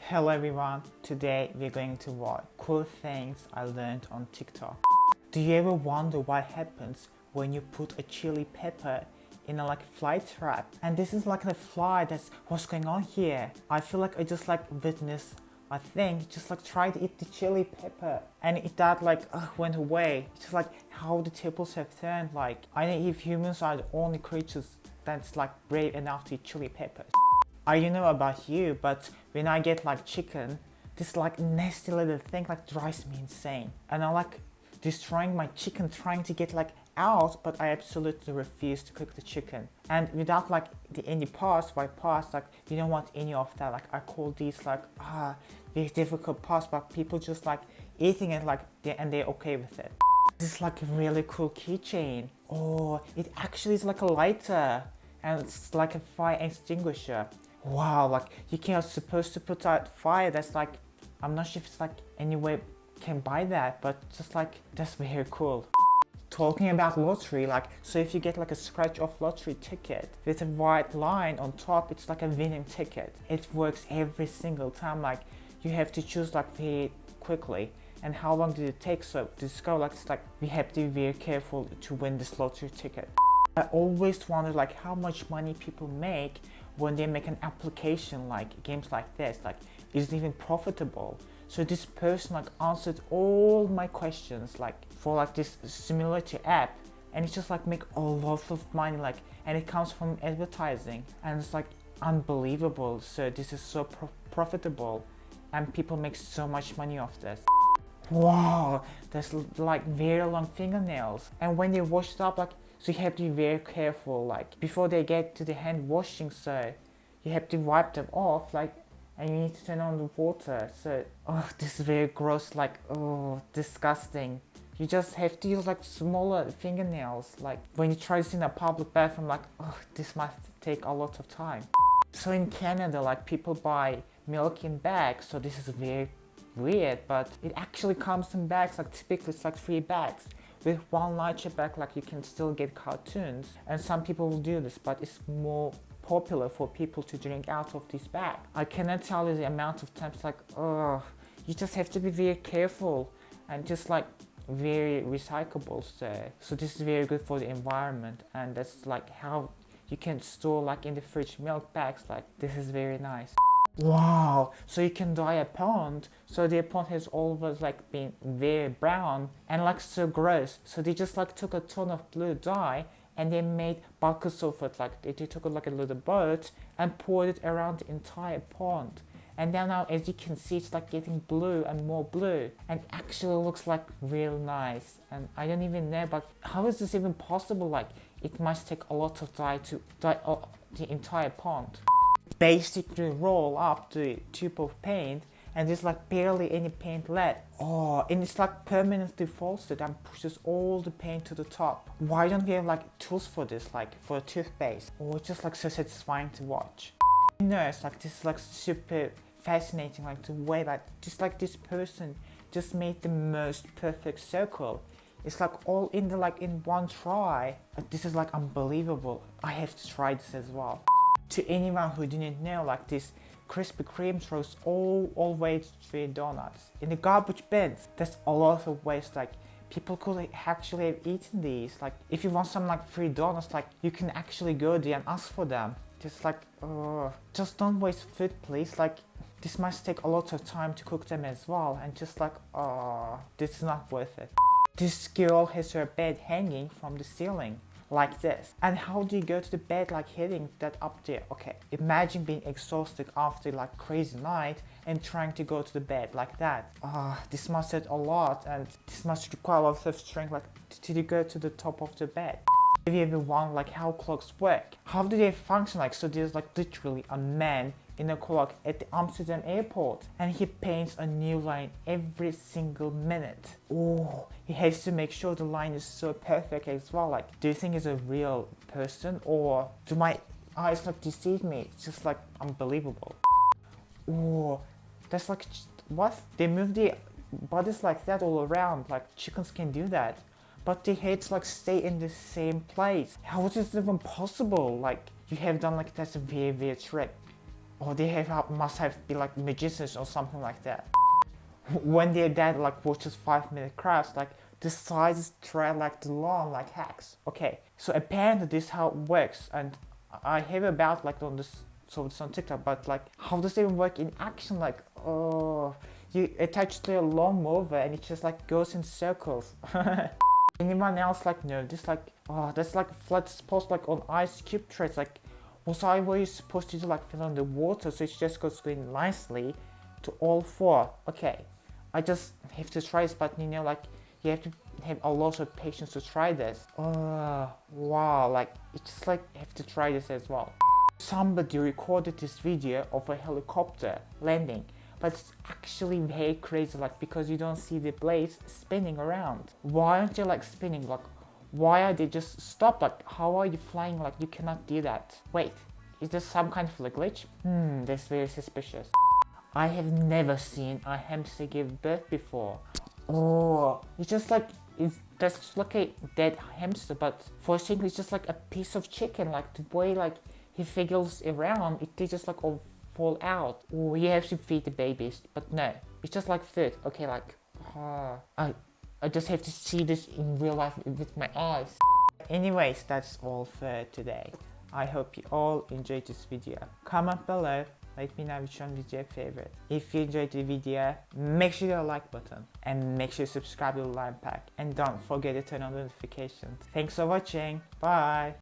Hello everyone, today we're going to watch cool things I learned on TikTok. Do you ever wonder what happens when you put a chili pepper in a fly trap? And this is the fly, that's what's going on here. I feel like I just witnessed a thing, just tried to eat the chili pepper and that went away. It's just how the tables have turned. I know if humans are the only creatures that's brave enough to eat chili peppers. I don't know about you, but when I get chicken, this nasty little thing drives me insane. And I destroying my chicken, trying to get out, but I absolutely refuse to cook the chicken. And without any parts, white parts, you don't want any of that. I call these very difficult parts, but people just eating it and they're okay with it. This is a really cool keychain. Oh, it actually is a lighter and it's a fire extinguisher. Wow, you can't supposed to put out fire. That's I'm not sure if it's any way can buy that, but just that's very cool. Talking about lottery, so if you get a scratch off lottery ticket with a white line on top, it's a winning ticket. It works every single time. You have to choose very quickly. And how long did it take? So this go we have to be very careful to win this lottery ticket. I always wonder how much money people make when they make an application games like this. Is it even profitable? So this person answered all my questions for this simulator app, and it's just make a lot of money and it comes from advertising, and it's unbelievable. So this is so profitable and people make so much money off this. Wow, there's very long fingernails, and when they wash it up so you have to be very careful before they get to the hand washing. So you have to wipe them off and you need to turn on the water. So this is very gross, disgusting. You just have to use smaller fingernails. When you try this in a public bathroom, this must take a lot of time. So in Canada, people buy milk in bags, so this is very weird, but it actually comes in bags. Typically it's 3 bags. With one larger bag, you can still get cartoons, and some people will do this, but it's more popular for people to drink out of this bag. I cannot tell you the amount of times you just have to be very careful and just very recyclable. So this is very good for the environment, and that's how you can store in the fridge milk bags. This is very nice. Wow, so you can dye a pond. So the pond has always been very brown and so gross. So they just took a ton of blue dye and they made buckets of it. They took a little boat and poured it around the entire pond. And then now, as you can see, it's getting blue and more blue, and actually looks real nice. And I don't even know, but how is this even possible? It must take a lot of dye to dye the entire pond. Basically roll up the tube of paint and there's barely any paint left. And it's permanently frosted and pushes all the paint to the top. Why don't we have tools for this, for a toothpaste? It's just so satisfying to watch. You know, this is super fascinating, the way just this person just made the most perfect circle. It's all in the in one try. This is unbelievable. I have to try this as well. To anyone who didn't know, this Krispy Kreme throws always free donuts in the garbage bins. That's a lot of waste. People could actually have eaten these. If you want some free donuts, you can actually go there and ask for them. Just just don't waste food, please. This must take a lot of time to cook them as well, and just this is not worth it. This girl has her bed hanging from the ceiling like this. And how do you go to the bed hitting that up there? Okay, imagine being exhausted after crazy night and trying to go to the bed like that. This must hurt a lot, and this must require a lot of strength to go to the top of the bed. Have you ever wondered how clocks work? How do they function? So there's literally a man in a clock at the Amsterdam airport, and he paints a new line every single minute. He has to make sure the line is so perfect as well. Do you think he's a real person, or do my eyes deceive me? It's just unbelievable. That's what? They move their bodies that all around. Chickens can do that, but their heads stay in the same place. How is this even possible? You have done that's a very weird trick. or must have been like magicians or something like that. When their dad like watches 5-minute crafts, like the sizes thread like the lawn like hacks. Okay, so apparently this is how it works, and I hear about like on this, so it's on TikTok, but like how does it even work in action? Like, oh, you attach to a lawnmower and it just like goes in circles. Anyone else like know this? Like, oh, that's like flat spots like on ice cube trays. Like, was I always supposed to do like fill in the water so it just goes going nicely to all four? Okay, I just have to try this, but you know, like you have to have a lot of patience to try this. Oh wow, like it's just like you have to try this as well. Somebody recorded this video of a helicopter landing, but it's actually very crazy, like because you don't see the blades spinning around. Why aren't they like spinning? Like, why are they just stopped? Like, how are you flying? Like, you cannot do that. Wait, is this some kind of a glitch? That's very suspicious. I have never seen a hamster give birth before. Oh, it's just like, that's just like a dead hamster, but for a second it's just like a piece of chicken. Like the way like he figures around, they just like all fall out. Oh, you have to feed the babies, but no, it's just like food. Okay, like, I just have to see this in real life with my eyes. Anyways, that's all for today. I hope you all enjoyed this video. Comment below, let me know which one was your favorite. If you enjoyed the video, make sure you hit the like button and make sure you subscribe to the Lion Pack. And don't forget to turn on the notifications. Thanks for watching. Bye.